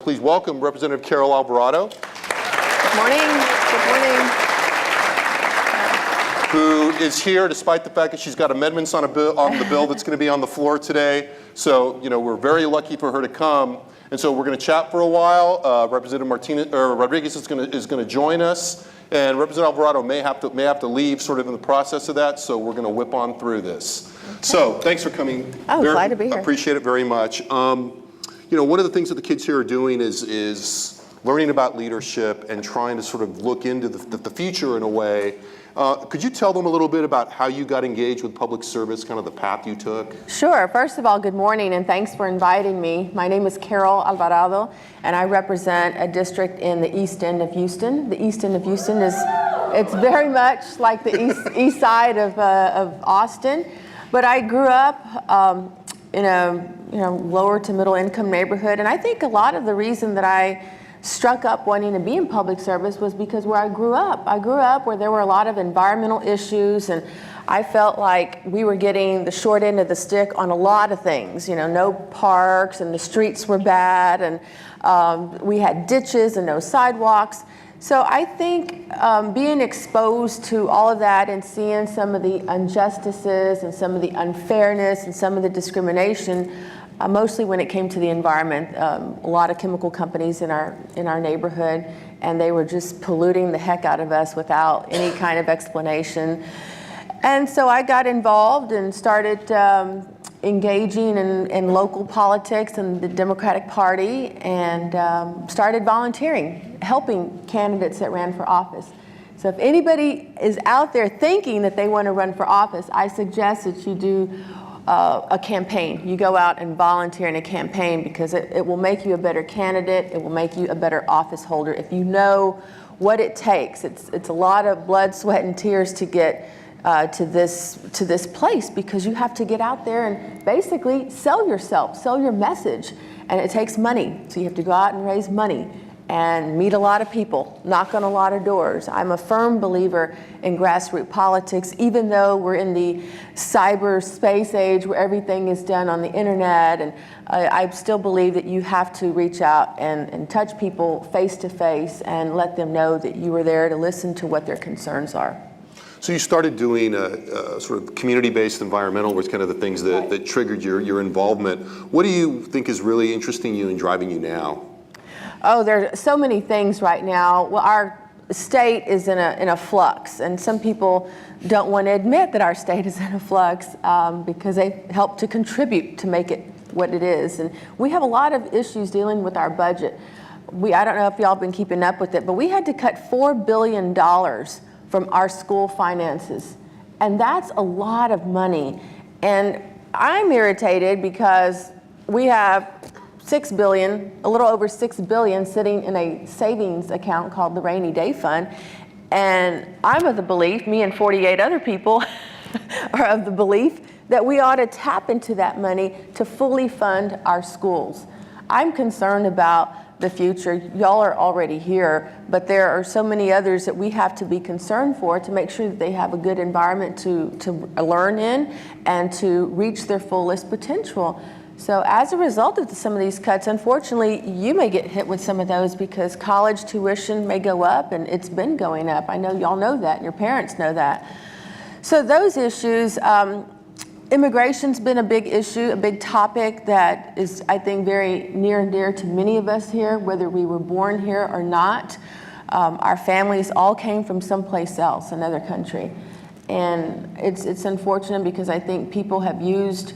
Please welcome Representative Carol Alvarado. Good morning. Good morning. Who is here despite the fact that she's got amendments on the bill that's going to be on the floor today. So, we're very lucky for her to come. And so we're going to chat for a while. Representative Rodriguez is going to join us, and Representative Alvarado may have to leave sort of in the process of that. So we're going to whip on through this. Okay. So thanks for coming. Glad to be here. Appreciate it very much. One of the things that the kids here are doing is learning about leadership and trying to sort of look into the future in a way. Could you tell them a little bit about how you got engaged with public service, kind of the path you took? Sure. First of all, good morning, and thanks for inviting me. My name is Carol Alvarado, and I represent a district in the East End of Houston. The East End of Houston it's very much like the east side of Austin, but I grew up in a lower to middle income neighborhood, and I think a lot of the reason that I struck up wanting to be in public service was because where I grew up where there were a lot of environmental issues, and I felt like we were getting the short end of the stick on a lot of things. No parks, and the streets were bad, and we had ditches and no sidewalks. So I think being exposed to all of that and seeing some of the injustices and some of the unfairness and some of the discrimination, mostly when it came to the environment, a lot of chemical companies in our neighborhood, and they were just polluting the heck out of us without any kind of explanation. And so I got involved and started engaging in local politics and the Democratic Party, and started volunteering, helping candidates that ran for office. So if anybody is out there thinking that they want to run for office, I suggest that you do a campaign. You go out and volunteer in a campaign, because it will make you a better candidate. It will make you a better office holder if you know what it takes. It's a lot of blood, sweat, and tears to get to this place, because you have to get out there and basically sell yourself, sell your message, and it takes money. So you have to go out and raise money and meet a lot of people, knock on a lot of doors. I'm a firm believer in grassroots politics, even though we're in the cyberspace age where everything is done on the internet. And I still believe that you have to reach out and touch people face to face and let them know that you were there to listen to what their concerns are. So you started doing a sort of community-based environmental was kind of the things that triggered your involvement. What do you think is really interesting you and driving you now? Oh, there are so many things right now. Well, our state is in a flux, and some people don't want to admit that our state is in a flux because they help to contribute to make it what it is. And we have a lot of issues dealing with our budget. I don't know if y'all been keeping up with it, but we had to cut $4 billion from our school finances, and that's a lot of money. And I'm irritated because we have $6 billion, a little over $6 billion sitting in a savings account called the Rainy Day Fund. And I'm of the belief, me and 48 other people are of the belief that we ought to tap into that money to fully fund our schools. I'm concerned about the future. Y'all are already here, but there are so many others that we have to be concerned for to make sure that they have a good environment to learn in and to reach their fullest potential. So as a result of some of these cuts, unfortunately, you may get hit with some of those because college tuition may go up, and it's been going up. I know y'all know that, and your parents know that. So those issues, immigration's been a big issue, a big topic that is, I think, very near and dear to many of us here, whether we were born here or not. Our families all came from someplace else, another country. And it's unfortunate because I think people have used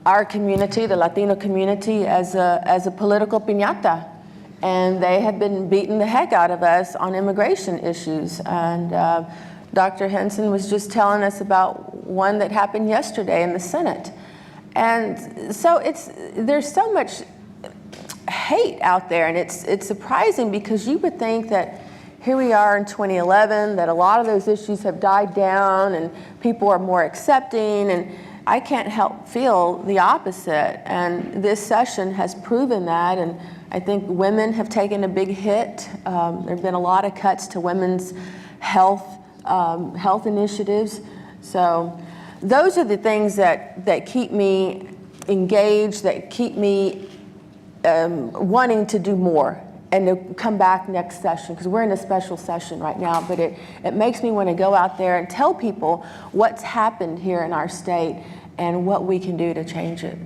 our community, the Latino community, as a political piñata. And they have been beating the heck out of us on immigration issues. And Dr. Henson was just telling us about one that happened yesterday in the Senate. And so there's so much hate out there, and it's surprising because you would think that here we are in 2011, that a lot of those issues have died down and people are more accepting, and I can't help feel the opposite. And this session has proven that, and I think women have taken a big hit. There have been a lot of cuts to women's health initiatives. So those are the things that keep me engaged, that keep me wanting to do more and to come back next session, because we're in a special session right now, but it makes me want to go out there and tell people what's happened here in our state and what we can do to change it.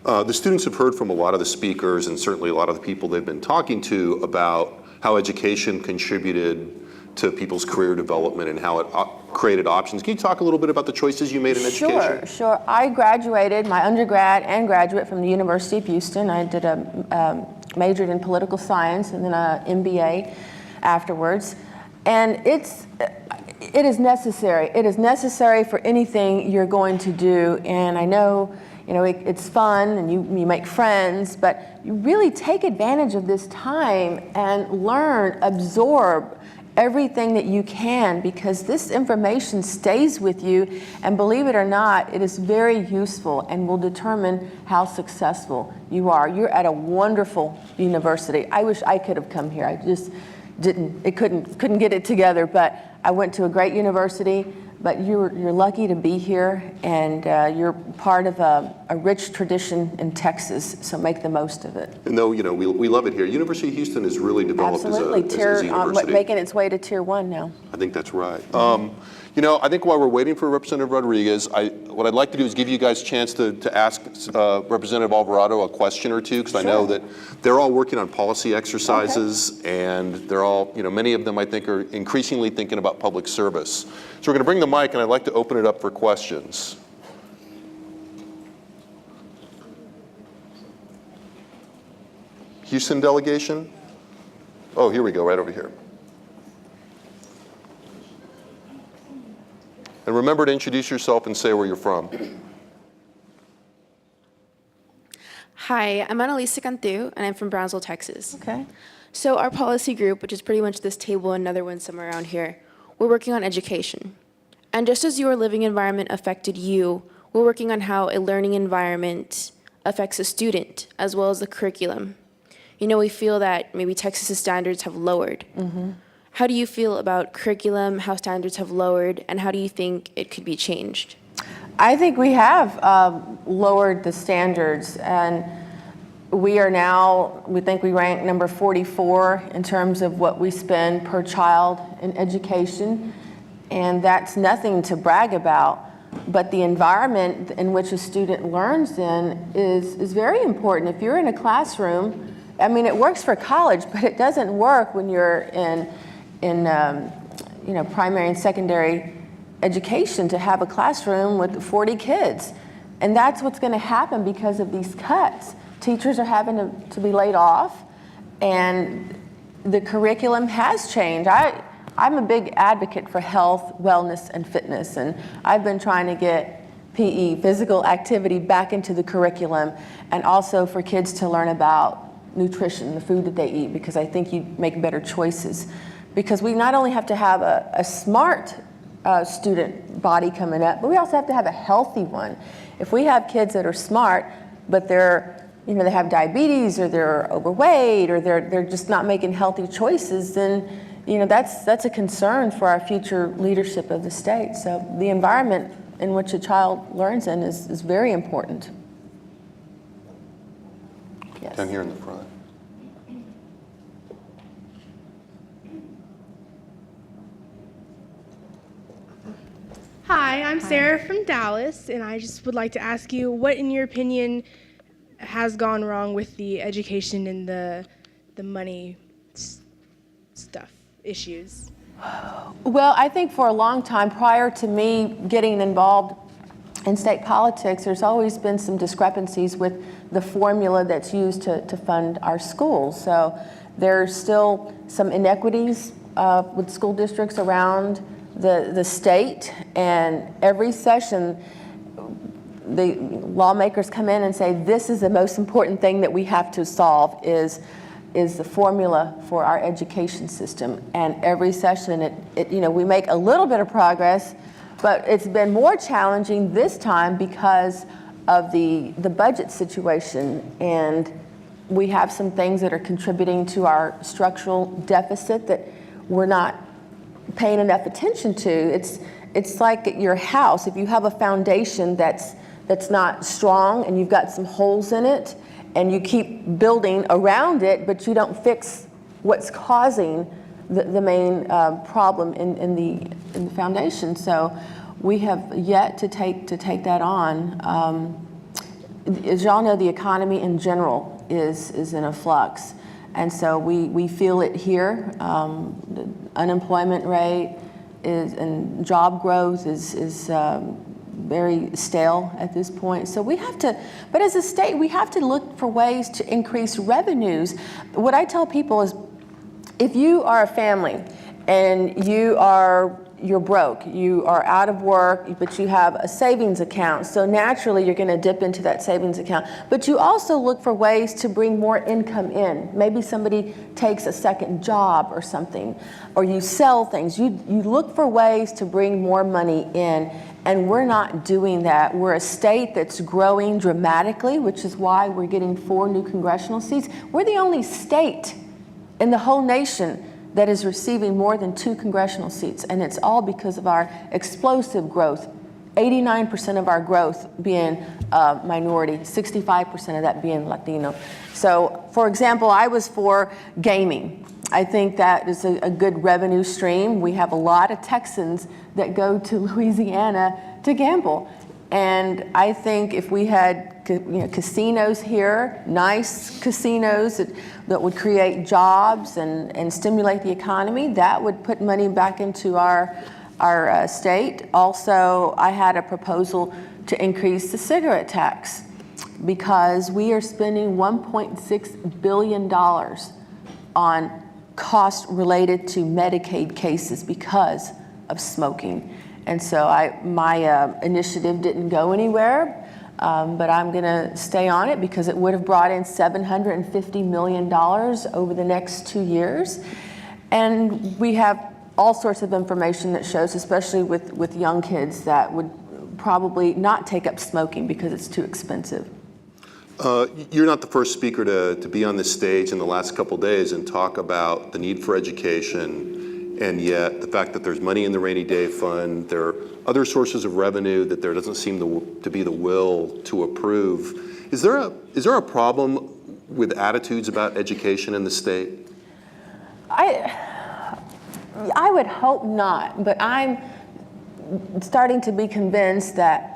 The students have heard from a lot of the speakers and certainly a lot of the people they've been talking to about how education contributed to people's career development and how it created options. Can you talk a little bit about the choices you made in education? Sure. I graduated, my undergrad and graduate, from the University of Houston. I did majored in political science and then an MBA afterwards. And it is necessary. It is necessary for anything you're going to do. And I know, it's fun and you make friends, but you really take advantage of this time and learn, absorb everything that you can, because this information stays with you, and believe it or not, it is very useful and will determine how successful you are. You're at a wonderful university. I wish I could have come here. I just couldn't get it together, but I went to a great university. But you're lucky to be here, and you're part of a rich tradition in Texas, so make the most of it. And though, we love it here, University of Houston has really developed as a university. Making its way to Tier 1 now. I think that's right. I think while we're waiting for Representative Rodriguez, what I'd like to do is give you guys a chance to ask Representative Alvarado a question or two, because I know that they're all working on policy exercises, and they're all, many of them I think are increasingly thinking about public service. So we're going to bring the mic, and I'd like to open it up for questions. Houston delegation? Oh, here we go, right over here. And remember to introduce yourself and say where you're from. Hi, I'm Annalisa Cantu, and I'm from Brownsville, Texas. Okay. So our policy group, which is pretty much this table and another one somewhere around here, we're working on education. And just as your living environment affected you, we're working on how a learning environment affects a student, as well as the curriculum. We feel that maybe Texas's standards have lowered. Mm-hmm. How do you feel about curriculum, how standards have lowered, and how do you think it could be changed? I think we have lowered the standards, and we think we rank number 44 in terms of what we spend per child in education, and that's nothing to brag about. But the environment in which a student learns in is very important. If you're in a classroom, it works for college, but it doesn't work when you're in primary and secondary education to have a classroom with 40 kids. And that's what's going to happen because of these cuts. Teachers are having to be laid off, and the curriculum has changed. I'm a big advocate for health, wellness, and fitness, and I've been trying to get PE, physical activity, back into the curriculum, and also for kids to learn about nutrition, the food that they eat, because I think you make better choices. Because we not only have to have a smart student body coming up, but we also have to have a healthy one. If we have kids that are smart, but they're, they have diabetes, or they're overweight, or they're just not making healthy choices, then, that's a concern for our future leadership of the state. So the environment in which a child learns in is very important. Yes. Down here in the front. Hi, I'm Sarah from Dallas, and I just would like to ask you, what, in your opinion, has gone wrong with the education and the money stuff issues? Well, I think for a long time, prior to me getting involved in state politics, there's always been some discrepancies with the formula that's used to fund our schools. So there's still some inequities with school districts around the state, and every session the lawmakers come in and say, this is the most important thing that we have to solve is the formula for our education system. And every session we make a little bit of progress, but it's been more challenging this time because of the budget situation, and we have some things that are contributing to our structural deficit that we're not paying enough attention to. It's like at your house. If you have a foundation that's not strong and you've got some holes in it, and you keep building around it, but you don't fix what's causing the main problem in the foundation. So we have yet to take that on. As y'all know, the economy in general is in a flux. And so we feel it here. The unemployment rate and job growth is very stale at this point. So we have to, but as a state, we have to look for ways to increase revenues. What I tell people is, if you are a family and you're broke, you are out of work, but you have a savings account, so naturally you're going to dip into that savings account. But you also look for ways to bring more income in. Maybe somebody takes a second job or something, or you sell things. You look for ways to bring more money in, and we're not doing that. We're a state that's growing dramatically, which is why we're getting 4 new congressional seats. We're the only state in the whole nation that is receiving more than 2 congressional seats, and it's all because of our explosive growth. 89% of our growth being minority, 65% of that being Latino. So, for example, I was for gaming. I think that is a good revenue stream. We have a lot of Texans that go to Louisiana to gamble. And I think if we had casinos here, nice casinos that would create jobs and stimulate the economy, that would put money back into our state. Also, I had a proposal to increase the cigarette tax because we are spending $1.6 billion on costs related to Medicaid cases because of smoking. And so my initiative didn't go anywhere, but I'm going to stay on it because it would have brought in $750 million over the next 2 years. And we have all sorts of information that shows, especially with young kids, that would probably not take up smoking because it's too expensive. You're not the first speaker to be on this stage in the last couple days and talk about the need for education, and yet the fact that there's money in the rainy day fund, there are other sources of revenue that there doesn't seem to be the will to approve. Is there a problem with attitudes about education in the state? I would hope not, but I'm starting to be convinced that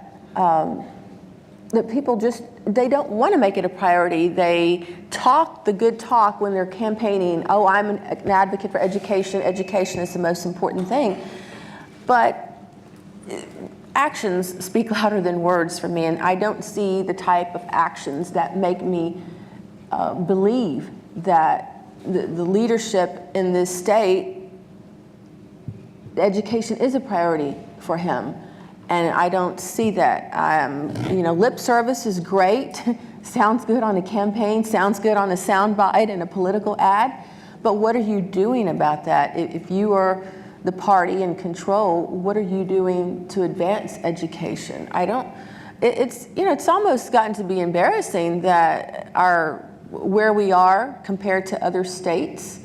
that people they don't want to make it a priority. They talk the good talk when they're campaigning. Oh, I'm an advocate for education. Education is the most important thing. But actions speak louder than words for me, and I don't see the type of actions that make me believe that the leadership in this state, education is a priority for him. And I don't see that. Lip service is great. Sounds good on a campaign, sounds good on a soundbite in a political ad. But what are you doing about that? If you are the party in control, what are you doing to advance education? It's almost gotten to be embarrassing that where we are compared to other states.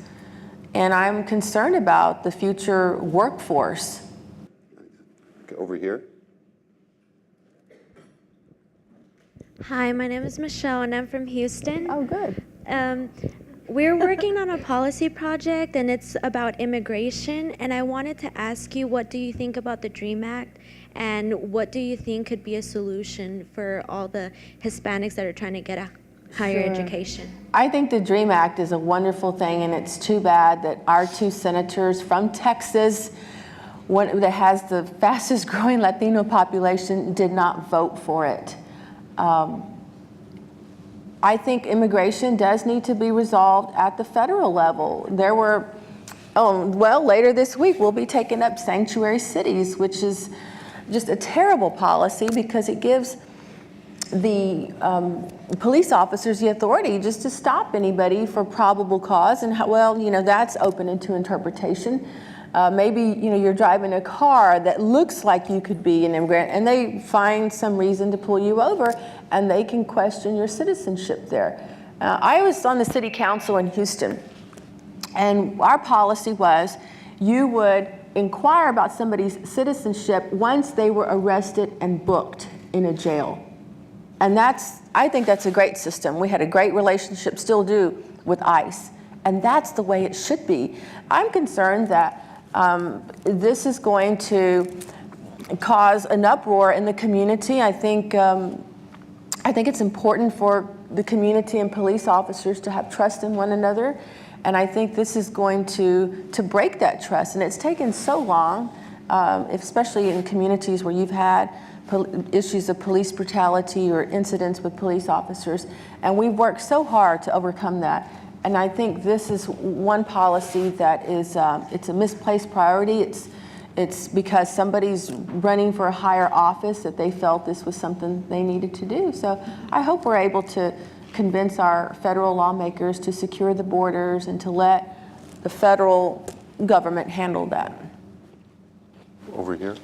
And I'm concerned about the future workforce. Over here. Hi, my name is Michelle, and I'm from Houston. Oh, good. We're working on a policy project, and it's about immigration. And I wanted to ask you, what do you think about the DREAM Act, and what do you think could be a solution for all the Hispanics that are trying to get a higher education? I think the DREAM Act is a wonderful thing, and it's too bad that our 2 senators from Texas, one that has the fastest growing Latino population, did not vote for it. I think immigration does need to be resolved at the federal level. Later this week we'll be taking up sanctuary cities, which is just a terrible policy because it gives the police officers the authority just to stop anybody for probable cause, and that's open into interpretation. Maybe you're driving a car that looks like you could be an immigrant, and they find some reason to pull you over, and they can question your citizenship there. I was on the city council in Houston, and our policy was you would inquire about somebody's citizenship once they were arrested and booked in a jail. And I think that's a great system. We had a great relationship, still do, with ICE. And that's the way it should be. I'm concerned that this is going to cause an uproar in the community. I think it's important for the community and police officers to have trust in one another. And I think this is going to break that trust. And it's taken so long, especially in communities where you've had issues of police brutality or incidents with police officers. And we've worked so hard to overcome that. And I think this is one policy that is, it's a misplaced priority. It's because somebody's running for a higher office that they felt this was something they needed to do. So I hope we're able to convince our federal lawmakers to secure the borders and to let the federal government handle that. Over here.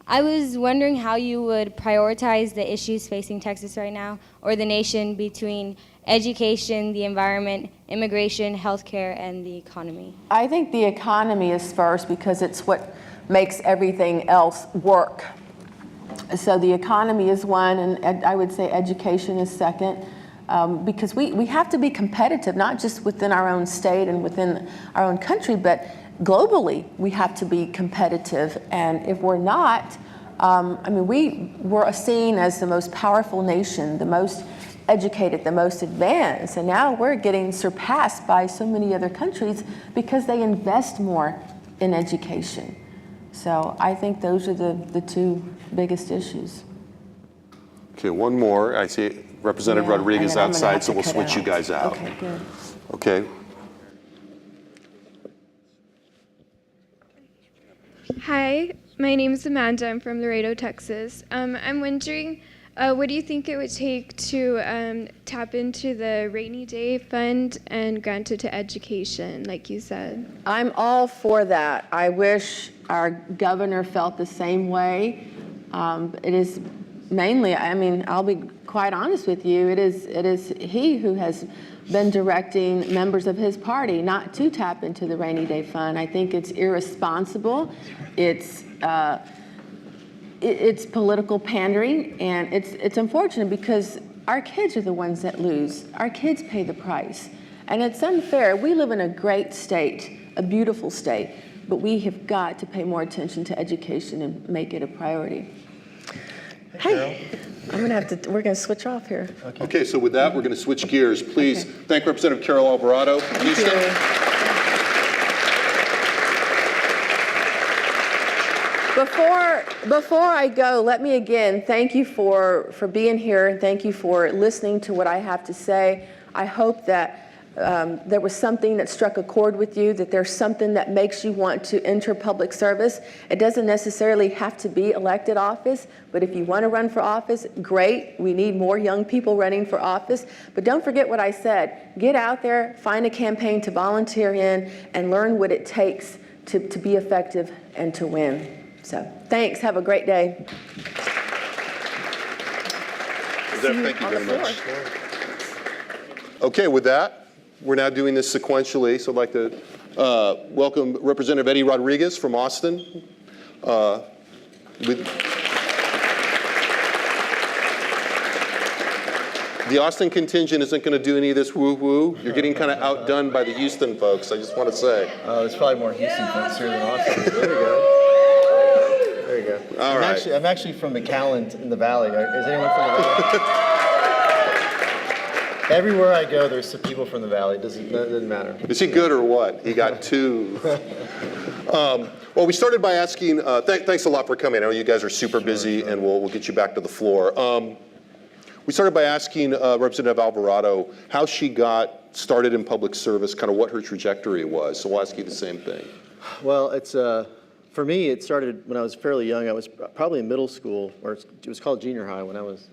I was wondering how you would prioritize the issues facing Texas right now, or the nation, between education, the environment, immigration, healthcare, and the economy. I think the economy is first because it's what makes everything else work. So the economy is one, and I would say education is second, because we have to be competitive, not just within our own state and within our own country, but globally we have to be competitive. And if we're not, I mean, we're seen as the most powerful nation, the most educated, the most advanced, and now we're getting surpassed by so many other countries because they invest more in education. So I think those are the two biggest issues. Okay, one more. I see Representative Yeah, Rodriguez and then I'm gonna outside, have so to we'll cut switch you out. guys out. Okay, good. Okay. Hi, my name is Amanda. I'm from Laredo, Texas. I'm wondering, what do you think it would take to tap into the rainy day fund and grant it to education, like you said? I'm all for that. I wish our governor felt the same way. It is mainly, I mean, I'll be quite honest with you, it is he who has been directing members of his party not to tap into the rainy day fund. I think it's irresponsible. It's political pandering, and it's unfortunate because our kids are the ones that lose. Our kids pay the price, and it's unfair. We live in a great state, a beautiful state, but we have got to pay more attention to education and make it a priority. Hey, we're gonna switch off here. Okay, so with that, we're going to switch gears. Please thank Representative Carol Alvarado from Houston. Before I go, let me again thank you for being here, and thank you for listening to what I have to say. I hope that there was something that struck a chord with you, that there's something that makes you want to enter public service. It doesn't necessarily have to be elected office, but if you want to run for office, great. We need more young people running for office. But don't forget what I said. Get out there, find a campaign to volunteer in, and learn what it takes to be effective and to win. So thanks. Have a great day. Thank you very much. Okay, with that, we're now doing this sequentially, so I'd like to welcome Representative Eddie Rodriguez from Austin. The Austin contingent isn't going to do any of this woo-woo. You're getting kind of outdone by the Houston folks, I just want to say. There's probably more Houston folks here than Austin. There we go. There you go. All right. I'm actually from McAllen in the Valley. Is anyone from the Valley? Everywhere I go, there's some people from the Valley. It doesn't matter. Is he good or what? He got two. Well, we started by asking, thanks a lot for coming. I know you guys are super busy, and we'll get you back to the floor. We started by asking Representative Alvarado how she got started in public service, kind of what her trajectory was. So we'll ask you the same thing. Well, it's for me, it started when I was fairly young. I was probably in middle school, or it was called junior high when I was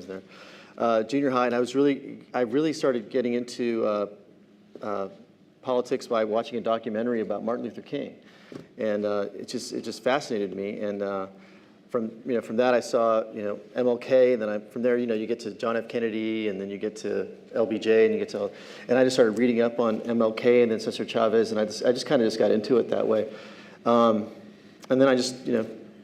there. Junior high, and I really started getting into politics by watching a documentary about Martin Luther King, and it just fascinated me. And from that, I saw MLK, and then from there you get to John F. Kennedy, and then you get to LBJ, and I just started reading up on MLK and then Cesar Chavez, and I just kind of got into it that way. And then I just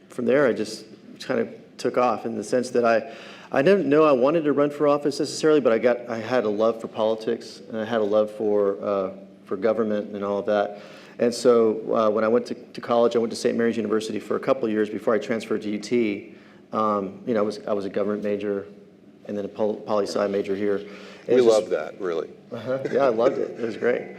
from there I just kind of took off in the sense that I didn't know I wanted to run for office necessarily, but I had a love for politics, and I had a love for government and all of that. And so when I went to college, I went to St. Mary's University for a couple of years before I transferred to UT. I was a government major and then a poli-sci major here. We love that, really. Yeah, I loved it. It was great.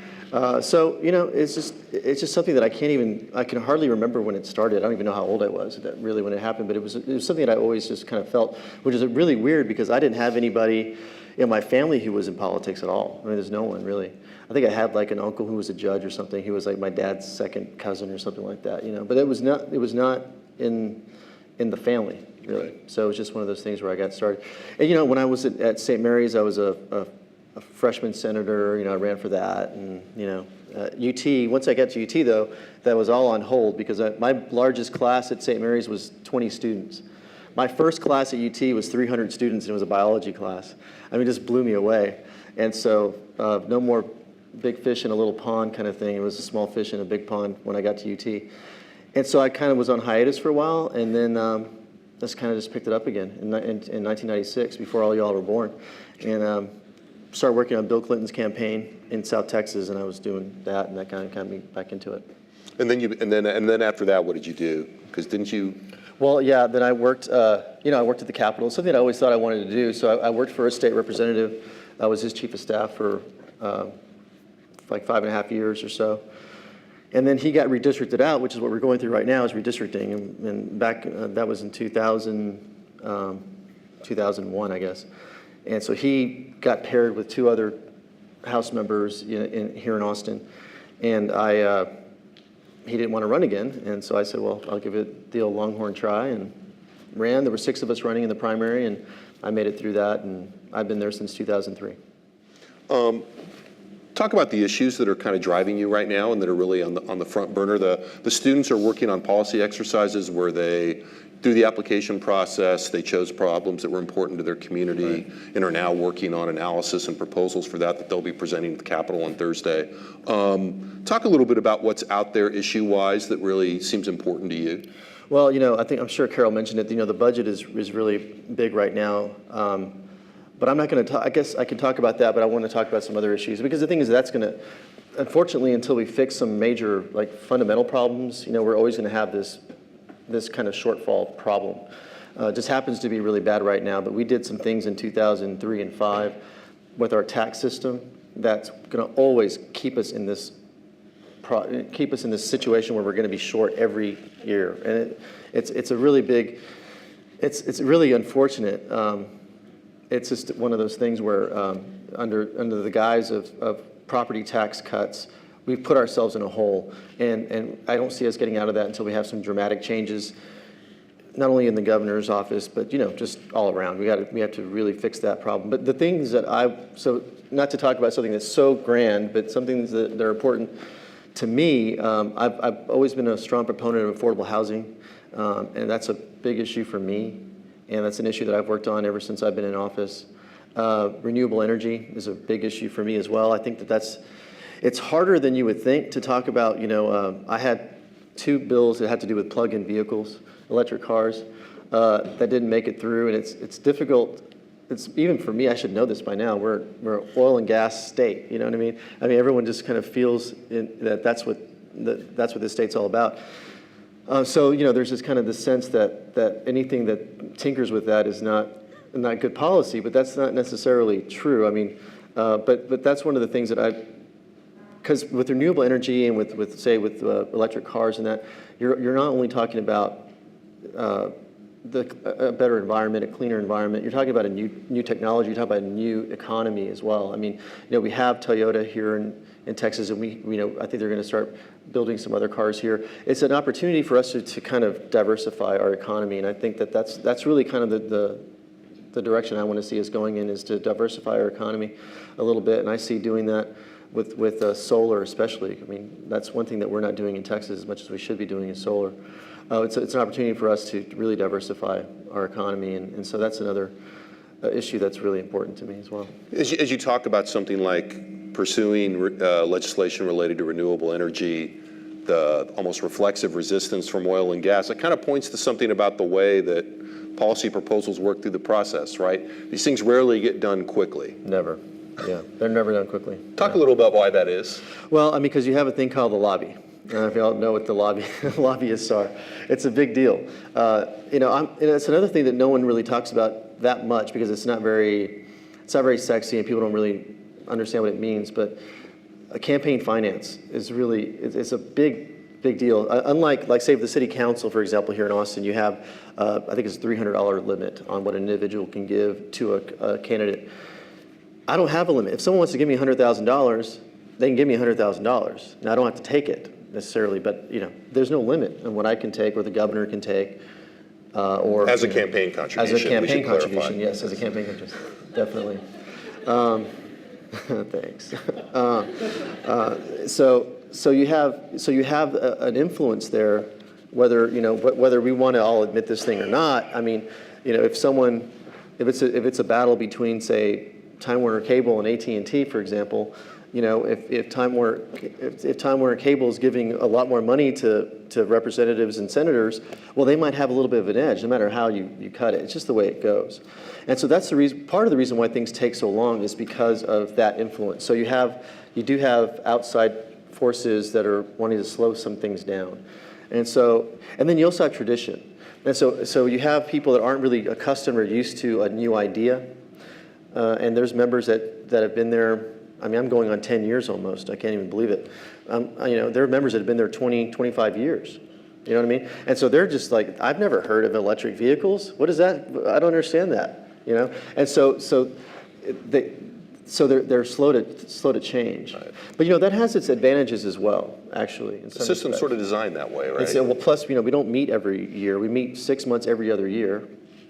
So it's just something that I can hardly remember when it started. I don't even know how old I was when it happened, but it was something that I always just kind of felt, which is really weird because I didn't have anybody in my family who was in politics at all. I mean, there's no one really. I think I had like an uncle who was a judge or something. He was like my dad's second cousin or something like that, But it was not in the family, really. Right. So it was just one of those things where I got started. And when I was at St. Mary's, I was a freshman senator. I ran for that, and UT. Once I got to UT, though, that was all on hold because my largest class at St. Mary's was 20 students. My first class at UT was 300 students, and it was a biology class. I mean, it just blew me away. And so no more big fish in a little pond kind of thing. It was a small fish in a big pond when I got to UT. And so I kind of was on hiatus for a while, and then just kind of just picked it up again in 1996, before all y'all were born. And started working on Bill Clinton's campaign in South Texas, and I was doing that, and that kind of got me back into it. And then after that, what did you do? Because didn't you? Well, yeah. Then I worked. I worked at the Capitol. Something I always thought I wanted to do. So I worked for a state representative. I was his chief of staff for like 5.5 years or so. And then he got redistricted out, which is what we're going through right now, is redistricting. And back that was in 2001, I guess. And so he got paired with 2 other House members here in Austin, and he didn't want to run again. And so I said, well, I'll give it the old Longhorn try, and ran. There were 6 of us running in the primary, and I made it through that, and I've been there since 2003. Talk about the issues that are kind of driving you right now and that are really on the front burner. The students are working on policy exercises where they, through the application process, they chose problems that were important to their community, and are now working on analysis and proposals for that they'll be presenting to the Capitol on Thursday. Talk a little bit about what's out there issue-wise that really seems important to you. Well, I'm sure Carol mentioned it. The budget is really big right now. But I'm not going to talk. I guess I can talk about that, but I want to talk about some other issues, because the thing is that's going to, unfortunately, until we fix some major fundamental problems, we're always going to have this kind of shortfall problem. Just happens to be really bad right now, but we did some things in 2003 and 2005 with our tax system that's going to always keep us in this situation where we're going to be short every year, and it's a really big, it's really unfortunate. It's just one of those things where under the guise of property tax cuts, we've put ourselves in a hole, and I don't see us getting out of that until we have some dramatic changes, not only in the governor's office, but just all around. We have to really fix that problem. But the things that so not to talk about something that's so grand, but some things that are important to me, I've always been a strong proponent of affordable housing, and that's a big issue for me. And that's an issue that I've worked on ever since I've been in office. Renewable energy is a big issue for me as well. I think it's harder than you would think to talk about. I had 2 bills that had to do with plug-in vehicles, electric cars, that didn't make it through, and it's difficult. It's even for me. I should know this by now. We're an oil and gas state. You know what I mean? Everyone just kind of feels that's what this state's all about. So there's this kind of the sense that anything that tinkers with that is not good policy, but that's not necessarily true. But that's one of the things that because with renewable energy and with electric cars and that, you're not only talking about a better environment, a cleaner environment. You're talking about a new technology. You're talking about a new economy as well. We have Toyota here in Texas, and I think they're going to start building some other cars here. It's an opportunity for us to kind of diversify our economy, and I think that's really kind of the direction I want to see us going in, is to diversify our economy a little bit, and I see doing that with solar especially. That's one thing that we're not doing in Texas as much as we should be doing is solar. It's an opportunity for us to really diversify our economy, and so that's another issue that's really important to me as well. As you talk about something like pursuing legislation related to renewable energy, the almost reflexive resistance from oil and gas, it kind of points to something about the way that policy proposals work through the process, right? These things rarely get done quickly. Never. Yeah, they're never done quickly. Talk a little about why that is. Well, I mean, because you have a thing called the lobby. I don't know if you all know what the lobbyists are. It's a big deal. It's another thing that no one really talks about that much because it's not very sexy and people don't really understand what it means. But campaign finance is really, it's a big deal. Unlike, like, say, the city council, for example, here in Austin, you have, I think it's a $300 limit on what an individual can give to a candidate. I don't have a limit. If someone wants to give me $100,000, they can give me $100,000. Now, I don't have to take it necessarily, but there's no limit on what I can take or the governor can take. Or as a campaign contribution. As a campaign contribution, clarify. yes, as a campaign contribution, definitely. Thanks. So you have an influence there, whether we want to all admit this thing or not. I mean, if it's a battle between, say, Time Warner Cable and AT&T, for example, if Time Warner Cable is giving a lot more money to representatives and senators, well, they might have a little bit of an edge, no matter how you cut it. It's just the way it goes. And so that's the reason. Part of the reason why things take so long is because of that influence. So you do have outside forces that are wanting to slow some things down, and then you also have tradition. And so you have people that aren't really accustomed or used to a new idea, and there's members that have been there. I mean, I'm going on 10 years almost. I can't even believe it. There are members that have been there 20, 25 years. You know what I mean? And so they're just like, I've never heard of electric vehicles. What is that? I don't understand that. And so they're slow to change. Right. But that has its advantages as well, actually. The system's sort of designed that way, right? Well, plus we don't meet every year. We meet 6 months every other year,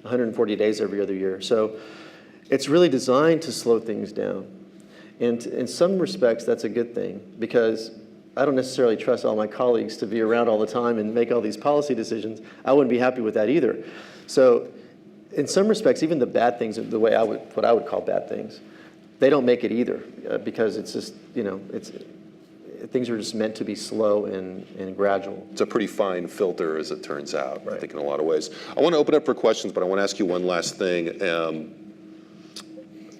140 days every other year. So it's really designed to slow things down. And in some respects, that's a good thing because I don't necessarily trust all my colleagues to be around all the time and make all these policy decisions. I wouldn't be happy with that either. So in some respects, even the bad things, the way what I would call bad things, they don't make it either because it's just, things are just meant to be slow and gradual. It's a pretty fine filter, as it turns out, right. I think, in a lot of ways. I want to open up for questions, but I want to ask you one last thing.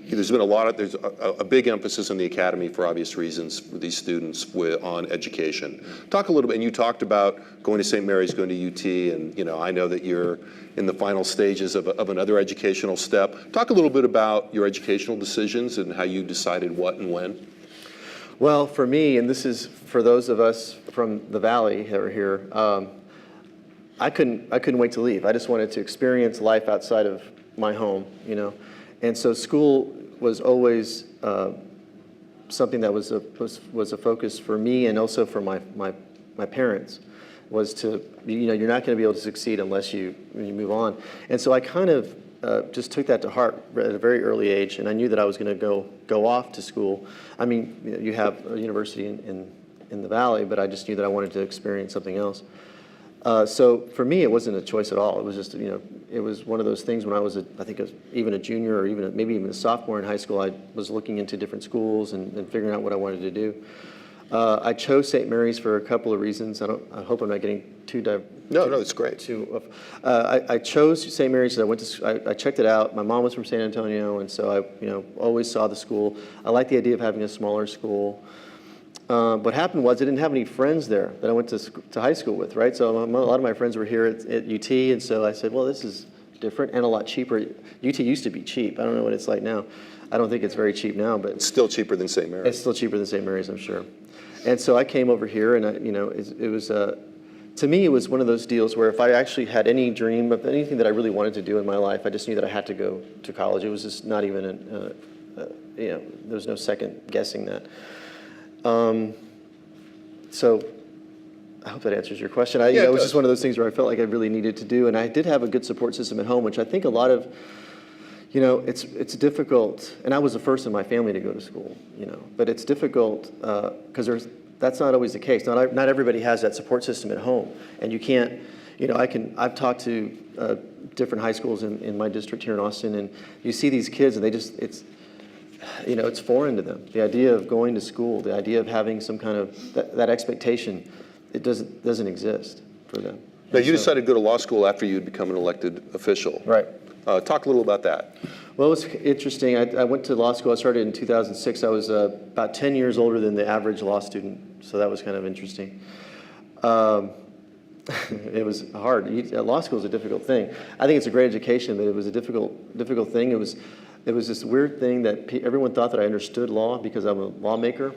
There's been there's a big emphasis in the academy for obvious reasons for these students on education. Talk a little bit, and you talked about going to St. Mary's, going to UT, and I know that you're in the final stages of another educational step. Talk a little bit about your educational decisions and how you decided what and when. Well, for me, and this is for those of us from the Valley who are here, I couldn't wait to leave. I just wanted to experience life outside of my home, And so school was always something that was a focus for me and also for my parents. Was to you're not going to be able to succeed unless you move on. And so I kind of just took that to heart at a very early age, and I knew that I was going to go off to school. I mean, you have a university in the Valley, but I just knew that I wanted to experience something else. So for me, it wasn't a choice at all. It was just, it was one of those things when I was, even a junior or maybe even a sophomore in high school, I was looking into different schools and figuring out what I wanted to do. I chose St. Mary's for a couple of reasons. I hope I'm not getting too No, it's great. I chose St. Mary's because I checked it out. My mom was from San Antonio, and so I always saw the school. I liked the idea of having a smaller school. What happened was I didn't have any friends there that I went to high school with, right? So a lot of my friends were here at UT, and so I said, well, this is different and a lot cheaper. UT used to be cheap. I don't know what it's like now. I don't think it's very cheap now, but it's still cheaper than St. Mary's. It's still cheaper than St. Mary's, I'm sure. And so I came over here, and it was to me, it was one of those deals where if I actually had any dream of anything that I really wanted to do in my life, I just knew that I had to go to college. It was just not even there was no second guessing that. So I hope that answers your question. It was just one of those things where I felt like I really needed to do, and I did have a good support system at home, which I think a lot of, it's difficult, and I was the first in my family to go to school, but it's difficult because that's not always the case. Not everybody has that support system at home, and you can't, I've talked to different high schools in my district here in Austin, and you see these kids, and they just, it's foreign to them. The idea of going to school, the idea of having some kind of that expectation, it doesn't exist for them. Now, you decided to go to law school after you'd become an elected official. Right. Talk a little about that. Well, it was interesting. I went to law school. I started in 2006. I was about 10 years older than the average law student, so that was kind of interesting. It was hard. Law school is a difficult thing. I think it's a great education, but it was a difficult thing. It was this weird thing that everyone thought that I understood law because I'm a lawmaker.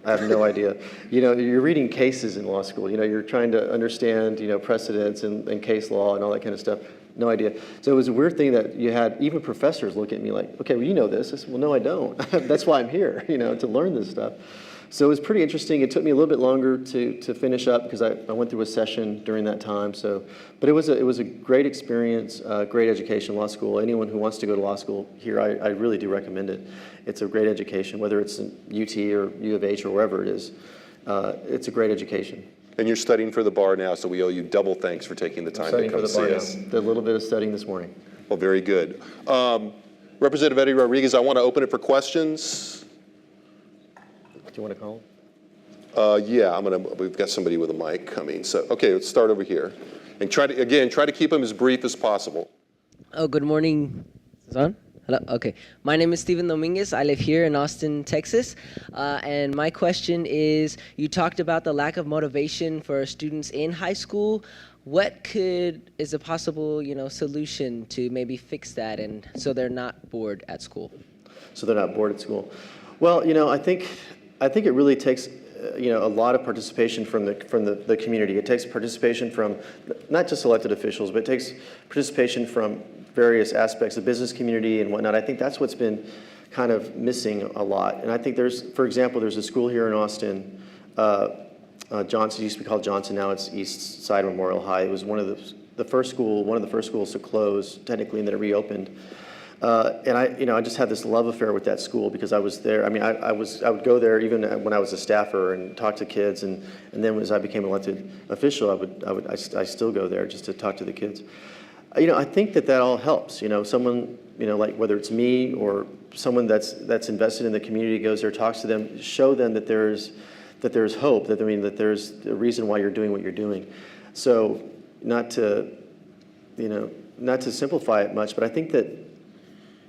I have no idea. You know, you're reading cases in law school. You know, you're trying to understand, you know, precedents and case law and all that kind of stuff. No idea. So it was a weird thing that you had even professors look at me like, okay, well, you know this. I said, well, no, I don't. That's why I'm here, you know, to learn this stuff. So it was pretty interesting. It took me a little bit longer to finish up because I went through a session during that time. So, but it was a great experience, great education, law school. Anyone who wants to go to law school here, I really do recommend it. It's a great education, whether it's in UT or U of H or wherever it is. It's a great education. And you're studying for the bar now, so we owe you double thanks for taking the time to come see us. Did a little bit of studying this morning. Well, very good. Representative Eddie Rodriguez, I want to open it for questions. Do you want to call? Yeah, we've got somebody with a mic coming. So, okay, let's start over here. And try to keep them as brief as possible. Oh, good morning. Is this on? Hello? Okay. My name is Steven Dominguez. I live here in Austin, Texas. And my question is, you talked about the lack of motivation for students in high school. What is a possible, solution to maybe fix that and so they're not bored at school? So they're not bored at school. Well, I think it really takes a lot of participation from the community. It takes participation from not just elected officials, but it takes participation from various aspects of the business community and whatnot. I think that's what's been kind of missing a lot. And I think for example, there's a school here in Austin, Johnson, it used to be called Johnson, now it's East Side Memorial High. It was one of the first schools to close technically, and then it reopened. And I just had this love affair with that school because I was there. I mean, I would go there even when I was a staffer and talk to kids, and then as I became an elected official, I still go there just to talk to the kids. I think that all helps. Someone, like whether it's me or someone that's invested in the community goes there, talks to them, show them that there's hope. That there's a reason why you're doing what you're doing. So not to simplify it much, but I think that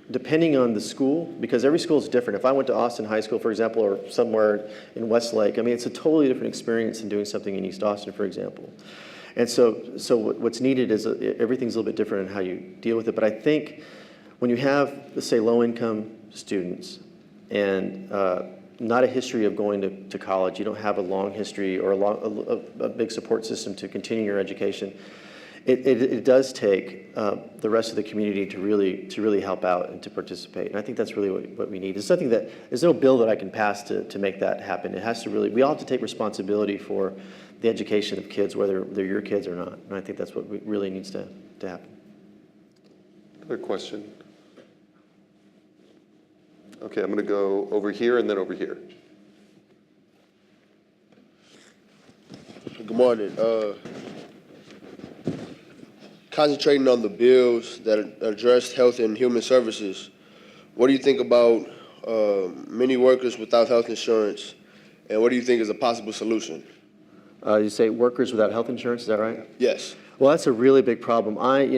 depending on the school, because every school is different. If I went to Austin High School, for example, or somewhere in Westlake, it's a totally different experience than doing something in East Austin, for example. And so what's needed is everything's a little bit different in how you deal with it. But I think when you have, let's say, low-income students and not a history of going to college, you don't have a long history or a big support system to continue your education, it does take the rest of the community to really help out and to participate. And I think that's really what we need. It's something there's no bill that I can pass to make that happen. It has to we all have to take responsibility for the education of kids, whether they're your kids or not. And I think that's what really needs to happen. Another question. Okay, I'm going to go over here and then over here. Good morning. Concentrating on the bills that address health and human services, what do you think about many workers without health insurance, and what do you think is a possible solution? You say workers without health insurance, is that right? Yes. Well, that's a really big problem. I'm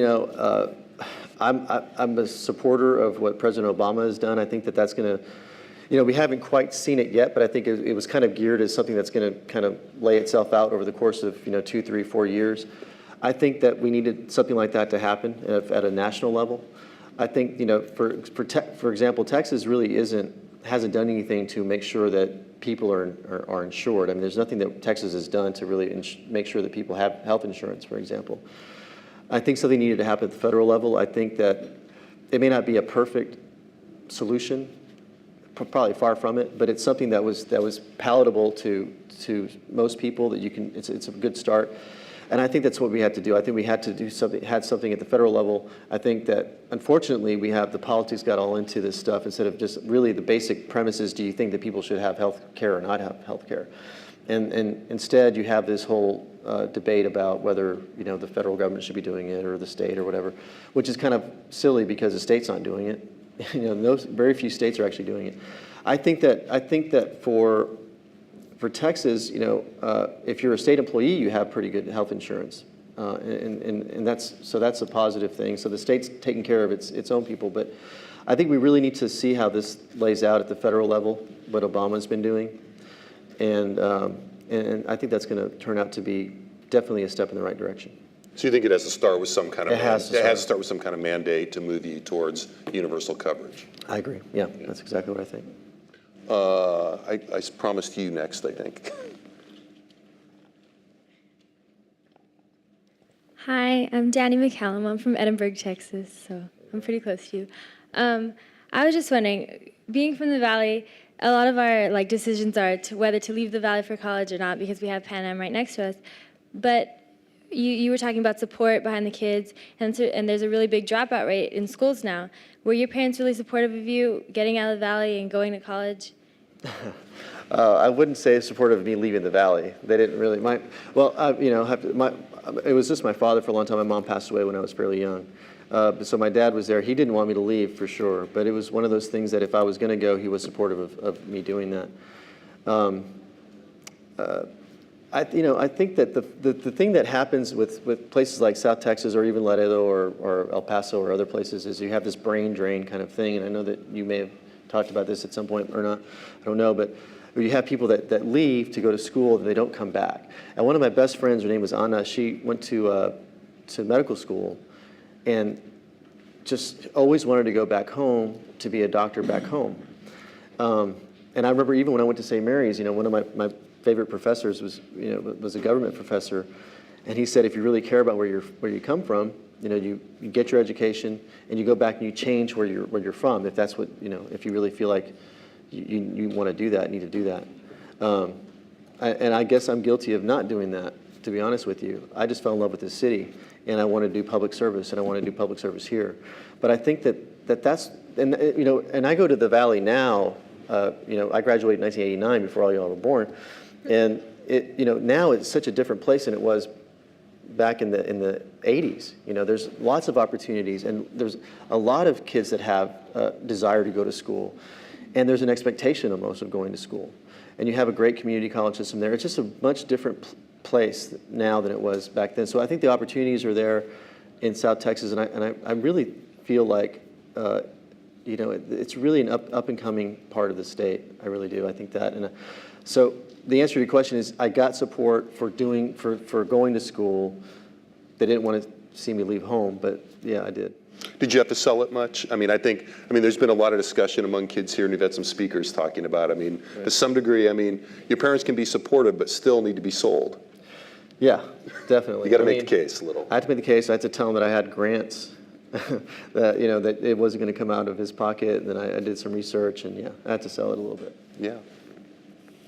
a supporter of what President Obama has done. I think that's going to, we haven't quite seen it yet, but I think it was kind of geared as something that's going to kind of lay itself out over the course of 2, 3, 4 years. I think that we needed something like that to happen at a national level. I think, for example, Texas really hasn't done anything to make sure that people are insured. There's nothing that Texas has done to really make sure that people have health insurance, for example. I think something needed to happen at the federal level. I think that it may not be a perfect solution, probably far from it, but it's something that was palatable to most people. That it's a good start. And I think that's what we had to do. I think we had to do something at the federal level. I think that, unfortunately, the politics got all into this stuff instead of just really the basic premises, do you think that people should have health care or not have health care? And instead, you have this whole debate about whether, the federal government should be doing it or the state or whatever, which is kind of silly because the state's not doing it. Very few states are actually doing it. I think that for for Texas, if you're a state employee, you have pretty good health insurance. And that's a positive thing. So the state's taking care of its own people. But I think we really need to see how this lays out at the federal level, what Obama's been doing. And I think that's going to turn out to be definitely a step in the right direction. So you think it has to start with some kind of It has to start with some kind of mandate to move you towards universal coverage? I agree. Yeah, that's exactly what I think. I promised you next, I think. Hi, I'm Danny McCallum. I'm from Edinburgh, Texas, so I'm pretty close to you. I was just wondering, being from the Valley, a lot of our decisions are whether to leave the Valley for college or not because we have Pan Am right next to us. But you were talking about support behind the kids, and there's a really big dropout rate in schools now. Were your parents really supportive of you getting out of the Valley and going to college? I wouldn't say supportive of me leaving the Valley. They didn't really. It was just my father for a long time. My mom passed away when I was fairly young. So my dad was there. He didn't want me to leave for sure, but it was one of those things that if I was going to go, he was supportive of me doing that. I think that the thing that happens with places like South Texas or even Laredo or El Paso or other places is you have this brain drain kind of thing, and I know that you may have talked about this at some point or not, I don't know, but you have people that leave to go to school and they don't come back. And one of my best friends, her name was Anna, she went to medical school and just always wanted to go back home to be a doctor back home. And I remember even when I went to St. Mary's, one of my favorite professors was a government professor, and he said if you really care about where you come from, you get your education and you go back and you change where you're from if that's what if you really feel like you want to do that, need to do that. And I guess I'm guilty of not doing that, to be honest with you. I just fell in love with this city, and I want to do public service, and I want to do public service here. But I think that's and I go to the Valley now. I graduated in 1989 before all y'all were born, and now it's such a different place than it was back in the 80s. There's lots of opportunities, and there's a lot of kids that have a desire to go to school, and there's an expectation almost of going to school. And you have a great community college system there. It's just a much different place now than it was back then. So I think the opportunities are there in South Texas, and I really feel like it's really an up and coming part of the state. I really do. I think that. And so the answer to your question is, I got support for going to school. They didn't want to see me leave home, but yeah, I did. Did you have to sell it much? There's been a lot of discussion among kids here, and we've had some speakers talking about, Right. To some degree, your parents can be supportive, but still need to be sold. Yeah, definitely. You got to make the case a little. I had to make the case. I had to tell him that I had grants, that it wasn't going to come out of his pocket. And then I did some research, and yeah, I had to sell it a little bit. Yeah.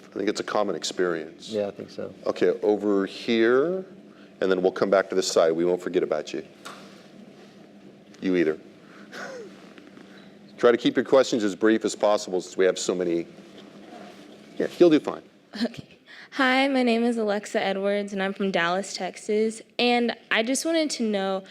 I think it's a common experience. Yeah, I think so. Okay, over here, and then we'll come back to this side. We won't forget about you. You either. Try to keep your questions as brief as possible since we have so many. Yeah, you'll do fine. Okay. Hi, my name is Alexa Edwards, and I'm from Dallas, Texas. And I just wanted to know,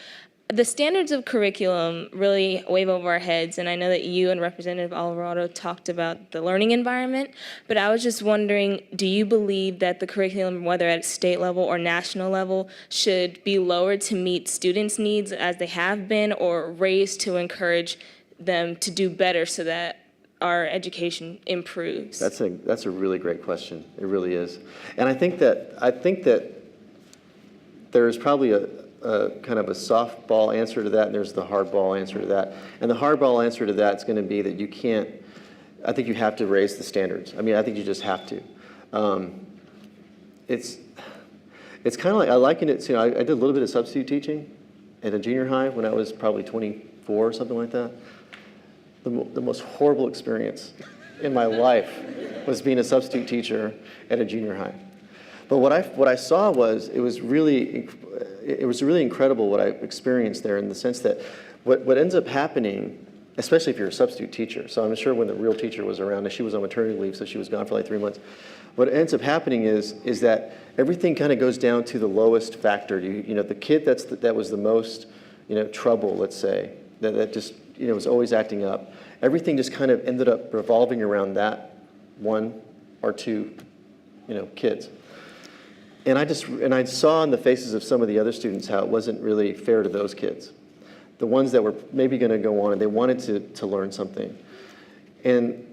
the standards of curriculum really wave over our heads, and I know that you and Representative Alvarado talked about the learning environment, but I was just wondering, do you believe that the curriculum, whether at state level or national level, should be lowered to meet students' needs as they have been, or raised to encourage them to do better so that our education improves? That's a really great question. It really is. And I think that there's probably a kind of a softball answer to that, and there's the hardball answer to that. And the hardball answer to that is going to be that I think you have to raise the standards. I think you just have to. It's kind of like, I liken it to, I did a little bit of substitute teaching at a junior high when I was probably 24 or something like that. The most horrible experience in my life was being a substitute teacher at a junior high. But what I saw was it was really incredible what I experienced there, in the sense that what ends up happening, especially if you're a substitute teacher. So I'm sure when the real teacher was around, and she was on maternity leave, so she was gone for like 3 months. What ends up happening is that everything kind of goes down to the lowest factor. The kid that was the most trouble, let's say, that just was always acting up. Everything just kind of ended up revolving around that one or two kids. And I saw in the faces of some of the other students how it wasn't really fair to those kids. The ones that were maybe going to go on and they wanted to learn something. And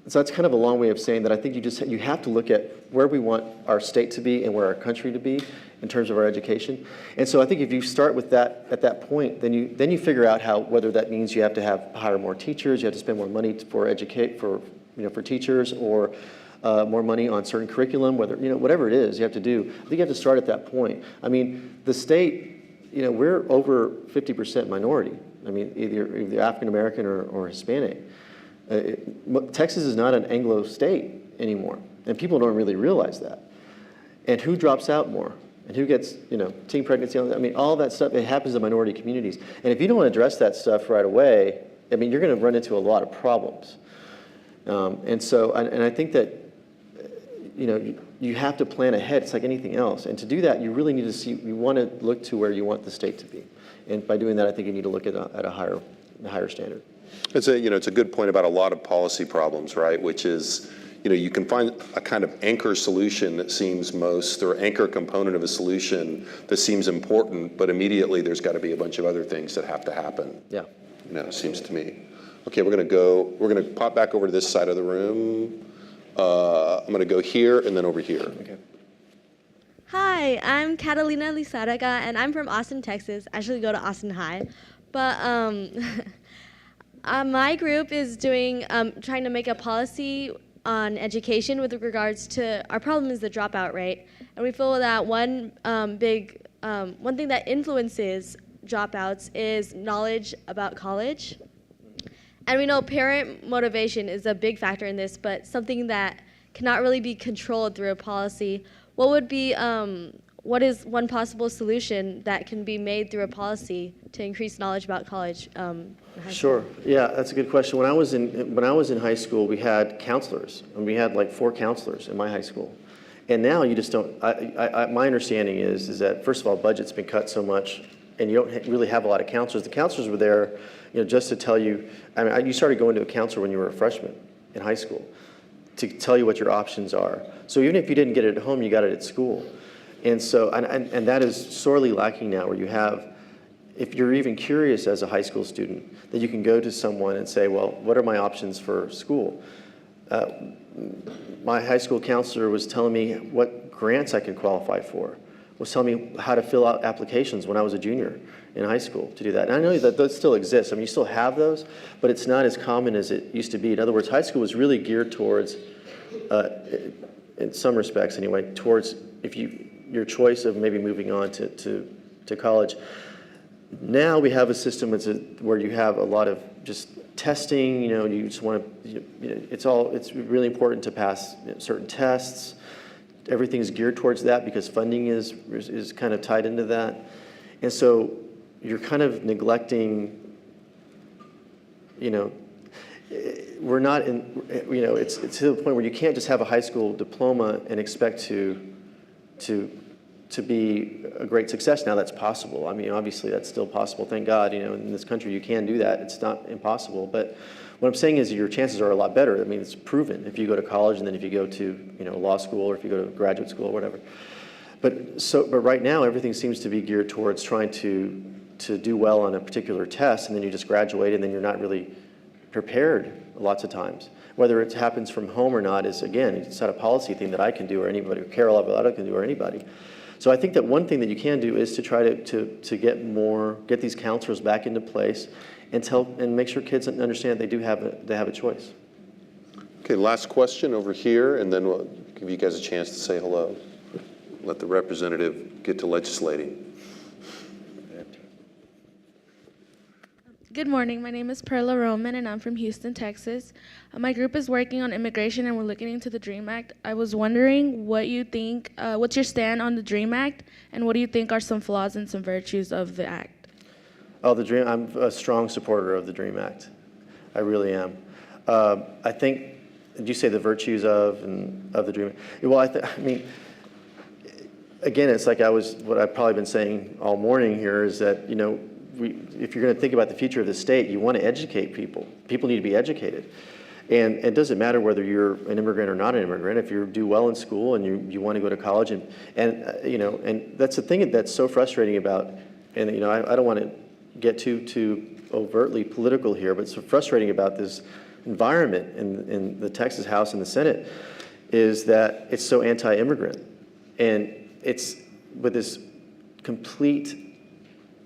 so that's kind of a long way of saying that I think you have to look at where we want our state to be and where our country to be in terms of our education. And so I think if you start with that at that point, then you figure out whether that means you have to hire more teachers, you have to spend more money for teachers, or more money on certain curriculum, whatever it is you have to do. I think you have to start at that point. I mean, the state, we're over 50% minority. I mean, either African American or Hispanic. Texas is not an Anglo state anymore, and people don't really realize that. And who drops out more? And who gets, teen pregnancy? I mean, all that stuff, it happens in minority communities. And if you don't address that stuff right away, I mean, you're going to run into a lot of problems. And I think that, you have to plan ahead. It's like anything else. And to do that, you really need to you want to look to where you want the state to be. And by doing that, I think you need to look at a higher standard. It's a good point about a lot of policy problems, right? Which is, you can find a kind of anchor solution that seems or anchor component of a solution that seems important, but immediately there's got to be a bunch of other things that have to happen. Yeah. It seems to me. Okay, we're going to pop back over to this side of the room. I'm going to go here and then over here. Okay. Hi, I'm Catalina Lizarraga, and I'm from Austin, Texas. I actually go to Austin High. But my group is trying to make a policy on education with regards to, our problem is the dropout rate. And we feel that one thing that influences dropouts is knowledge about college. And we know parent motivation is a big factor in this, but something that cannot really be controlled through a policy. What is one possible solution that can be made through a policy to increase knowledge about college? Sure. Yeah, that's a good question. When I was in high school, we had counselors, and we had like 4 counselors in my high school. And now you just don't. My understanding is that first of all, budget's been cut so much, and you don't really have a lot of counselors. The counselors were there, just to tell you. I mean, you started going to a counselor when you were a freshman in high school to tell you what your options are. So even if you didn't get it at home, you got it at school. And so, and that is sorely lacking now, where you have, if you're even curious as a high school student, that you can go to someone and say, well, what are my options for school? My high school counselor was telling me what grants I could qualify for, was telling me how to fill out applications when I was a junior in high school to do that. And I know that those still exist. I mean, you still have those, but it's not as common as it used to be. In other words, high school was really geared towards, in some respects anyway, towards your choice of maybe moving on to college. Now we have a system where you have a lot of just testing. You just want to. It's really important to pass certain tests. Everything's geared towards that because funding is kind of tied into that, and so you're kind of neglecting. We're not in. It's to the point where you can't just have a high school diploma and expect to be a great success. Now that's possible. I mean, obviously that's still possible. Thank God, in this country you can do that. It's not impossible. But what I'm saying is your chances are a lot better. I mean, it's proven if you go to college and then if you go to law school or if you go to graduate school or whatever. But right now everything seems to be geared towards trying to do well on a particular test, and then you just graduate and then you're not really prepared lots of times. Whether it happens from home or not is, again, it's not a policy thing that I can do or anybody, or Carol Alvarado can do or anybody. So I think that one thing that you can do is to try to get these counselors back into place and make sure kids understand they have a choice. Okay, last question over here, and then we'll give you guys a chance to say hello. Let the representative get to legislating. Good morning. My name is Perla Roman, and I'm from Houston, Texas. My group is working on immigration, and we're looking into the DREAM Act. I was wondering what you think, what's your stand on the DREAM Act, and what do you think are some flaws and some virtues of the act? Oh, I'm a strong supporter of the DREAM Act. I really am. I think, did you say the virtues of the DREAM Act? Well, I mean, again, it's like what I've probably been saying all morning here is that, if you're going to think about the future of the state, you want to educate people. People need to be educated. And it doesn't matter whether you're an immigrant or not an immigrant. If you do well in school and you want to go to college, and that's the thing that's so frustrating about, and I don't want to get too overtly political here, but it's so frustrating about this environment in the Texas House and the Senate is that it's so anti-immigrant, and it's with this complete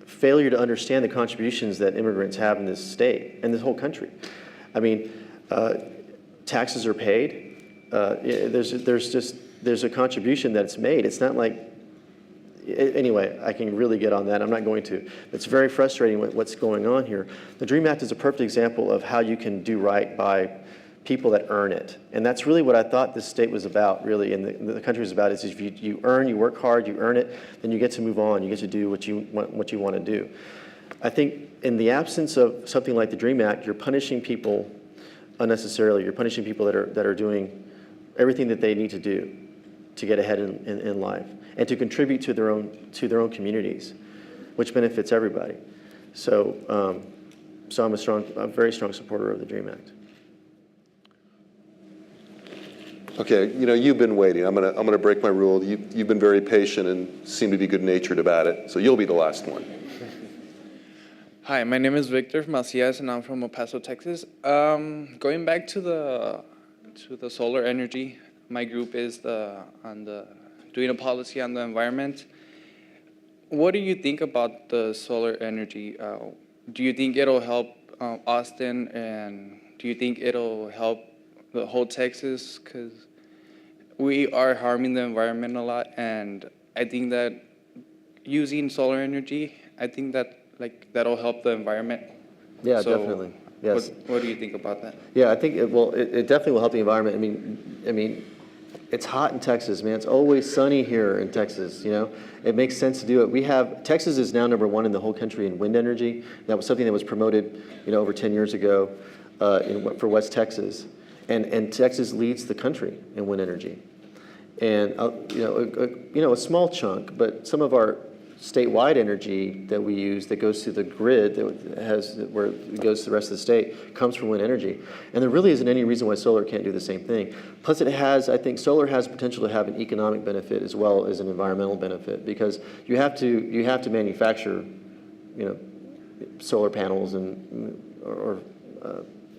failure to understand the contributions that immigrants have in this state and this whole country. I mean, taxes are paid. There's a contribution that's made. It's not like, anyway, I can really get on that. I'm not going to. It's very frustrating what's going on here. The DREAM Act is a perfect example of how you can do right by people that earn it. And that's really what I thought this state was about, really, and the country was about, is if you earn, you work hard, you earn it, then you get to move on, you get to do what you want to do. I think in the absence of something like the DREAM Act, you're punishing people unnecessarily. You're punishing people that are doing everything that they need to do to get ahead in life and to contribute to their own communities, which benefits everybody. So, I'm a very strong supporter of the DREAM Act. Okay, you've been waiting. I'm gonna break my rule. You've been very patient and seem to be good-natured about it, so you'll be the last one. Hi, my name is Victor Macias, and I'm from El Paso, Texas. Going back to the solar energy, my group is doing a policy on the environment. What do you think about the solar energy? Do you think it'll help Austin, and do you think it'll help the whole Texas? Because we are harming the environment a lot, and I think that using solar energy, I think that that'll help the environment. Yeah, So definitely. Yes. What do you think about that? Yeah, I think it definitely will help the environment. I mean, it's hot in Texas, man. It's always sunny here in Texas. It makes sense to do it. Texas is now #1 in the whole country in wind energy. That was something that was promoted, over 10 years ago, for West Texas, and Texas leads the country in wind energy. And a small chunk, but some of our statewide energy that we use that goes to the grid where it goes to the rest of the state comes from wind energy. And there really isn't any reason why solar can't do the same thing. Plus I think solar has potential to have an economic benefit as well as an environmental benefit, because you have to manufacture, solar panels or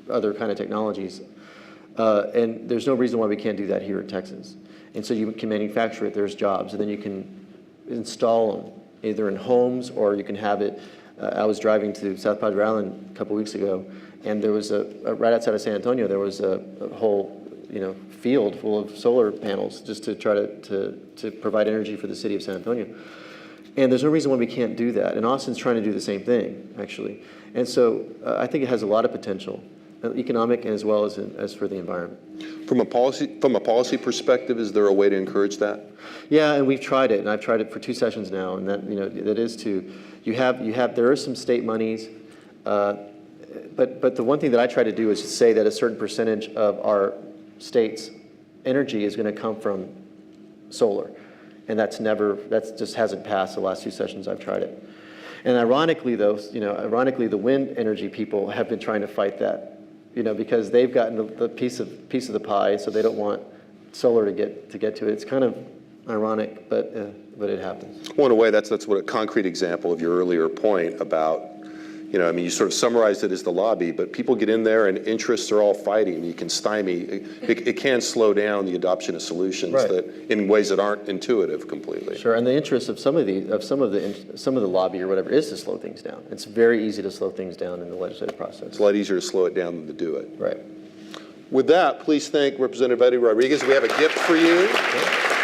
other kind of technologies. And there's no reason why we can't do that here in Texas. And so you can manufacture it, there's jobs, and then you can install them either in homes or you can have it. I was driving to South Padre Island a couple weeks ago, and there was right outside of San Antonio, there was a whole field full of solar panels just to try to provide energy for the city of San Antonio. And there's no reason why we can't do that. And Austin's trying to do the same thing, actually. And so I think it has a lot of potential, economic as well as for the environment. From a policy perspective, is there a way to encourage that? Yeah, and we've tried it, and I've tried it for 2 sessions now, and that is there are some state monies, but the one thing that I try to do is to say that a certain percentage of our state's energy is going to come from solar, and that just hasn't passed the last 2 sessions I've tried it. And ironically, though, the wind energy people have been trying to fight that. Because they've gotten the piece of the pie, so they don't want solar to get to it. It's kind of ironic, but it happens. Well, in a way, that's what a concrete example of your earlier point about, you sort of summarized it as the lobby, but people get in there and interests are all fighting. You can stymie. It can slow down the adoption of solutions in ways that aren't intuitive completely. Sure, and the interest of some of the lobby or whatever is to slow things down. It's very easy to slow things down in the legislative process. It's a lot easier to slow it down than to do it. Right. With that, please thank Representative Eddie Rodriguez. We have a gift for you. Okay.